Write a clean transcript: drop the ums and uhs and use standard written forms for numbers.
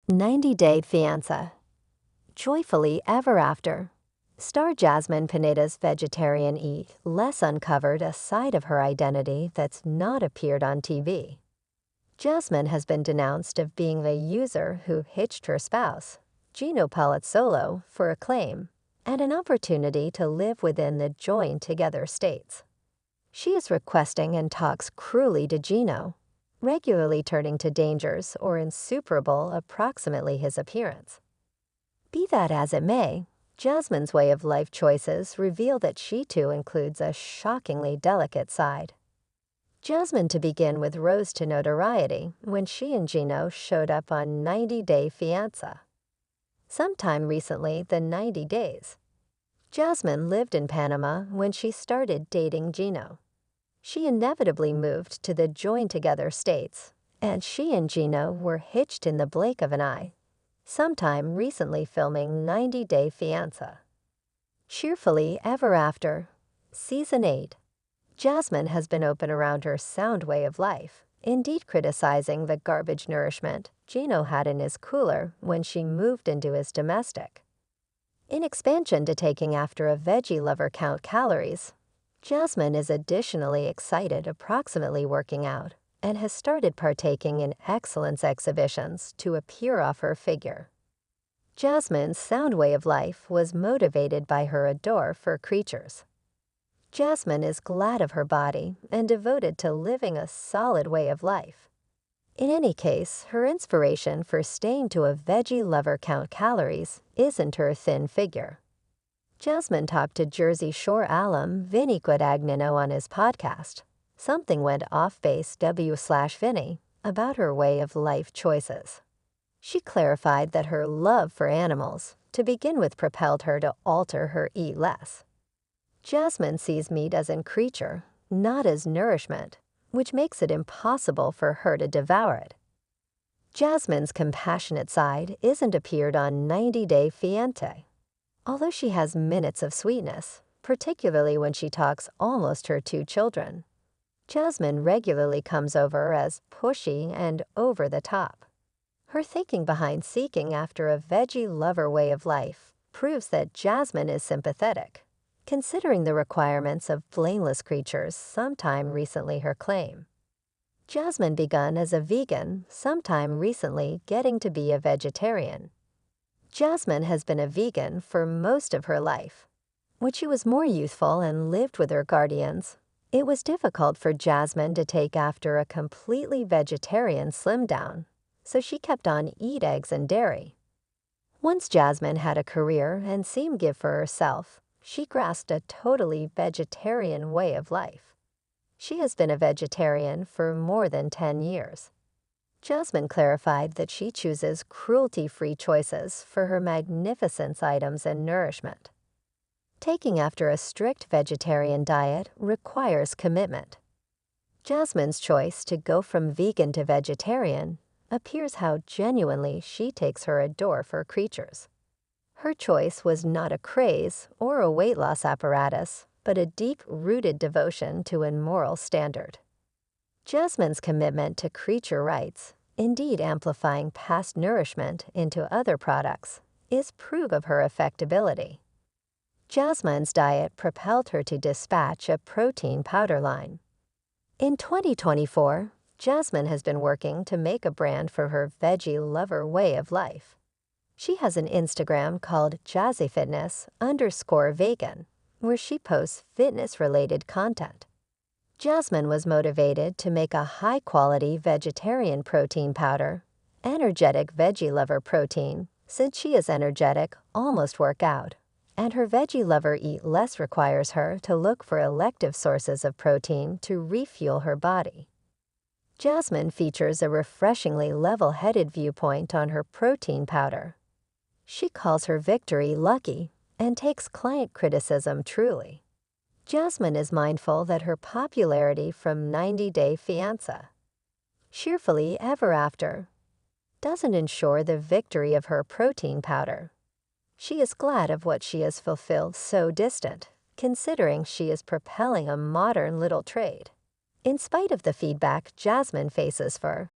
90-Day Fiancé. Joyfully ever after. Star Jasmine Pineda's vegetarian eat less uncovered a side of her identity that's not appeared on TV. Jasmine has been denounced of being the user who hitched her spouse, Gino Palazzolo, for acclaim and an opportunity to live within the joined-together states. She is requesting and talks cruelly to Gino, regularly turning to dangers or insuperable approximately his appearance. Be that as it may, Jasmine's way of life choices reveal that she too includes a shockingly delicate side. Jasmine to begin with rose to notoriety when she and Gino showed up on 90-Day Fiancé. Sometime recently, the 90 days. Jasmine lived in Panama when she started dating Gino. She inevitably moved to the joined-together states, and she and Gino were hitched in the blink of an eye, sometime recently filming 90-Day Fiancé. Cheerfully ever after. Season 8. Jasmine has been open around her sound way of life, indeed criticizing the garbage nourishment Gino had in his cooler when she moved into his domestic. In expansion to taking after a veggie lover count calories, Jasmine is additionally excited approximately working out and has started partaking in excellence exhibitions to appear off her figure. Jasmine's sound way of life was motivated by her adore for creatures. Jasmine is glad of her body and devoted to living a solid way of life. In any case, her inspiration for staying to a veggie lover count calories isn't her thin figure. Jasmine talked to Jersey Shore alum Vinny Guadagnino on his podcast, Something Went Off Base W/Vinny, about her way of life choices. She clarified that her love for animals to begin with propelled her to alter her eat less. Jasmine sees meat as a creature, not as nourishment, which makes it impossible for her to devour it. Jasmine's compassionate side isn't appeared on 90-Day Fiancé. Although she has minutes of sweetness, particularly when she talks almost her two children, Jasmine regularly comes over as pushy and over the top. Her thinking behind seeking after a veggie lover way of life proves that Jasmine is sympathetic, considering the requirements of blameless creatures sometime recently her claim. Jasmine begun as a vegan, sometime recently getting to be a vegetarian. Jasmine has been a vegan for most of her life. When she was more youthful and lived with her guardians, it was difficult for Jasmine to take after a completely vegetarian slim down, so she kept on eat eggs and dairy. Once Jasmine had a career and seemed give for herself, she grasped a totally vegetarian way of life. She has been a vegetarian for more than 10 years. Jasmine clarified that she chooses cruelty-free choices for her magnificence items and nourishment. Taking after a strict vegetarian diet requires commitment. Jasmine's choice to go from vegan to vegetarian appears how genuinely she takes her adore for creatures. Her choice was not a craze or a weight loss apparatus, but a deep-rooted devotion to a moral standard. Jasmine's commitment to creature rights, indeed amplifying past nourishment into other products, is proof of her affectability. Jasmine's diet propelled her to dispatch a protein powder line. In 2024, Jasmine has been working to make a brand for her veggie lover way of life. She has an Instagram called JazzyFitness_vegan, where she posts fitness-related content. Jasmine was motivated to make a high-quality vegetarian protein powder, energetic veggie lover protein, since she is energetic, almost work out, and her veggie lover eat less requires her to look for elective sources of protein to refuel her body. Jasmine features a refreshingly level-headed viewpoint on her protein powder. She calls her victory lucky and takes client criticism truly. Jasmine is mindful that her popularity from 90-Day Fiancé, cheerfully ever after, doesn't ensure the victory of her protein powder. She is glad of what she has fulfilled so distant, considering she is propelling a modern little trade. In spite of the feedback Jasmine faces for